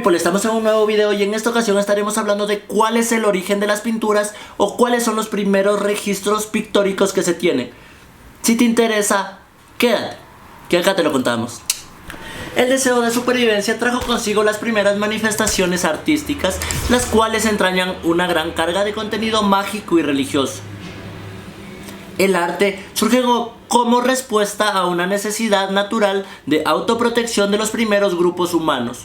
people, estamos en un nuevo video y en esta ocasión estaremos hablando de cuál es el origen de las pinturas o cuáles son los primeros registros pictóricos que se tienen. Si te interesa, quédate, que acá te lo contamos. El deseo de supervivencia trajo consigo las primeras manifestaciones artísticas, las cuales entrañan una gran carga de contenido mágico y religioso. El arte surge como respuesta a una necesidad natural de autoprotección de los primeros grupos humanos,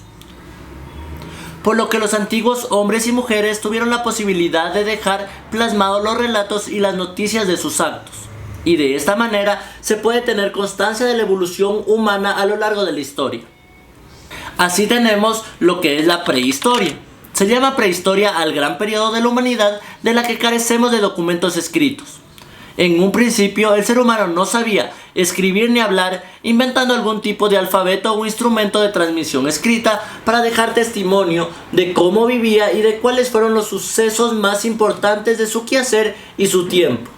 por lo que los antiguos hombres y mujeres tuvieron la posibilidad de dejar plasmados los relatos y las noticias de sus actos, y de esta manera se puede tener constancia de la evolución humana a lo largo de la historia. Así tenemos lo que es la prehistoria. Se llama prehistoria al gran periodo de la humanidad de la que carecemos de documentos escritos. En un principio, el ser humano no sabía escribir ni hablar, inventando algún tipo de alfabeto o instrumento de transmisión escrita para dejar testimonio de cómo vivía y de cuáles fueron los sucesos más importantes de su quehacer y su tiempo.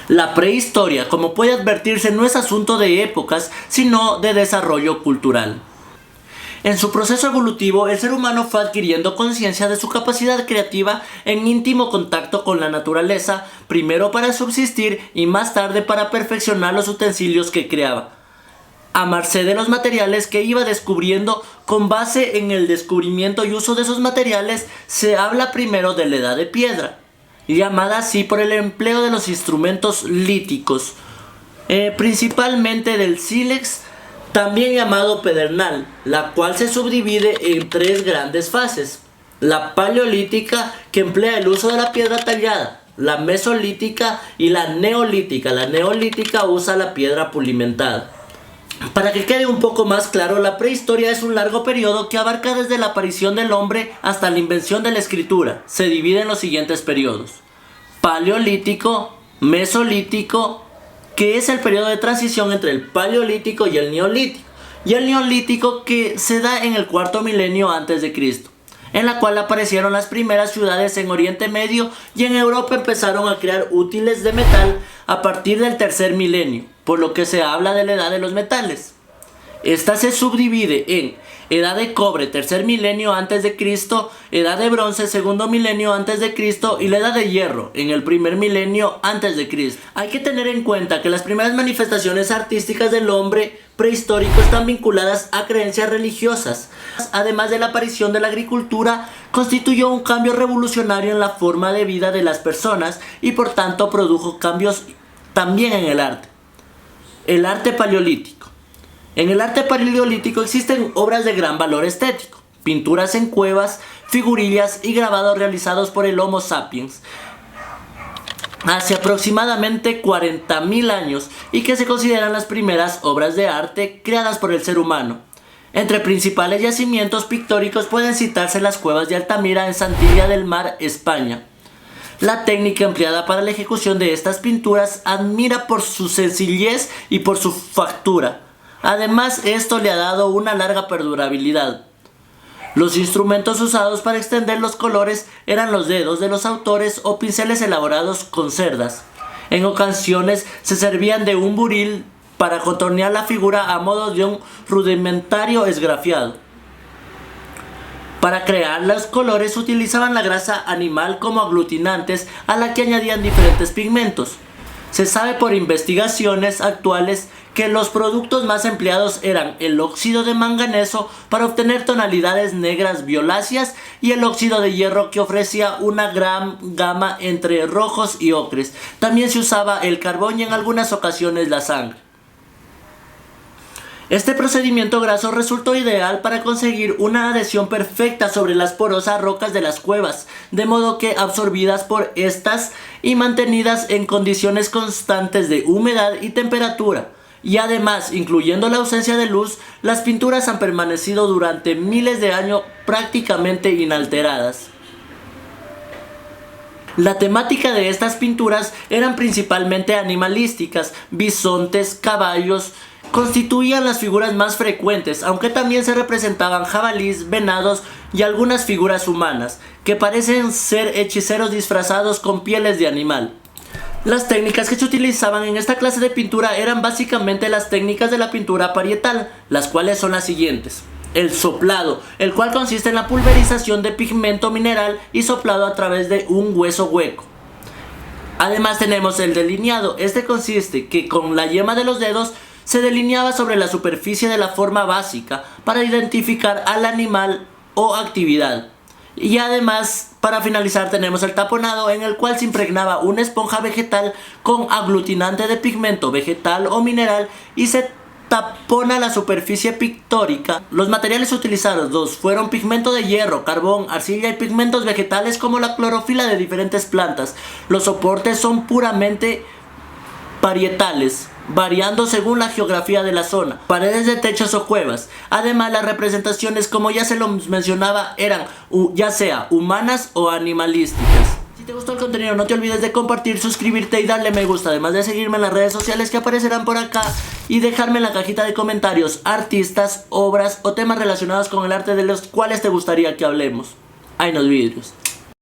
La prehistoria, como puede advertirse, no es asunto de épocas, sino de desarrollo cultural. En su proceso evolutivo, el ser humano fue adquiriendo conciencia de su capacidad creativa en íntimo contacto con la naturaleza, primero para subsistir y más tarde para perfeccionar los utensilios que creaba, a merced de los materiales que iba descubriendo. Con base en el descubrimiento y uso de esos materiales, se habla primero de la edad de piedra, llamada así por el empleo de los instrumentos líticos, principalmente del sílex, también llamado pedernal, la cual se subdivide en tres grandes fases: la paleolítica, que emplea el uso de la piedra tallada; la mesolítica y la neolítica. La neolítica usa la piedra pulimentada. Para que quede un poco más claro, la prehistoria es un largo periodo que abarca desde la aparición del hombre hasta la invención de la escritura. Se divide en los siguientes periodos: paleolítico, mesolítico, que es el periodo de transición entre el paleolítico y el neolítico, que se da en el cuarto milenio antes de Cristo, en la cual aparecieron las primeras ciudades en Oriente Medio, y en Europa empezaron a crear útiles de metal a partir del tercer milenio, por lo que se habla de la edad de los metales. Esta se subdivide en edad de cobre, tercer milenio antes de Cristo; edad de bronce, segundo milenio antes de Cristo; y la edad de hierro, en el primer milenio antes de Cristo. Hay que tener en cuenta que las primeras manifestaciones artísticas del hombre prehistórico están vinculadas a creencias religiosas. Además de la aparición de la agricultura, constituyó un cambio revolucionario en la forma de vida de las personas y por tanto produjo cambios también en el arte. El arte paleolítico. En el arte paleolítico existen obras de gran valor estético, pinturas en cuevas, figurillas y grabados realizados por el Homo sapiens hace aproximadamente 40.000 años, y que se consideran las primeras obras de arte creadas por el ser humano. Entre principales yacimientos pictóricos pueden citarse las cuevas de Altamira en Santillana del Mar, España. La técnica empleada para la ejecución de estas pinturas admira por su sencillez y por su factura. Además, esto le ha dado una larga perdurabilidad. Los instrumentos usados para extender los colores eran los dedos de los autores o pinceles elaborados con cerdas. En ocasiones se servían de un buril para contornear la figura a modo de un rudimentario esgrafiado. Para crear los colores utilizaban la grasa animal como aglutinantes, a la que añadían diferentes pigmentos. Se sabe por investigaciones actuales que los productos más empleados eran el óxido de manganeso para obtener tonalidades negras violáceas y el óxido de hierro, que ofrecía una gran gama entre rojos y ocres. También se usaba el carbón y en algunas ocasiones la sangre. Este procedimiento graso resultó ideal para conseguir una adhesión perfecta sobre las porosas rocas de las cuevas, de modo que, absorbidas por estas y mantenidas en condiciones constantes de humedad y temperatura, y además incluyendo la ausencia de luz, las pinturas han permanecido durante miles de años prácticamente inalteradas. La temática de estas pinturas eran principalmente animalísticas. Bisontes, caballos constituían las figuras más frecuentes, aunque también se representaban jabalíes, venados y algunas figuras humanas, que parecen ser hechiceros disfrazados con pieles de animal. Las técnicas que se utilizaban en esta clase de pintura eran básicamente las técnicas de la pintura parietal, las cuales son las siguientes: el soplado, el cual consiste en la pulverización de pigmento mineral y soplado a través de un hueso hueco. Además tenemos el delineado. Este consiste que con la yema de los dedos se delineaba sobre la superficie de la forma básica para identificar al animal o actividad. Y además, para finalizar, tenemos el taponado, en el cual se impregnaba una esponja vegetal con aglutinante de pigmento vegetal o mineral y se tapona la superficie pictórica. Los materiales utilizados fueron pigmento de hierro, carbón, arcilla y pigmentos vegetales como la clorofila de diferentes plantas. Los soportes son puramente parietales, variando según la geografía de la zona, paredes de techos o cuevas. Además, las representaciones, como ya se lo mencionaba, eran ya sea humanas o animalísticas. Si te gustó el contenido, no te olvides de compartir, suscribirte y darle me gusta, además de seguirme en las redes sociales que aparecerán por acá y dejarme en la cajita de comentarios artistas, obras o temas relacionados con el arte de los cuales te gustaría que hablemos. Hay unos vidrios.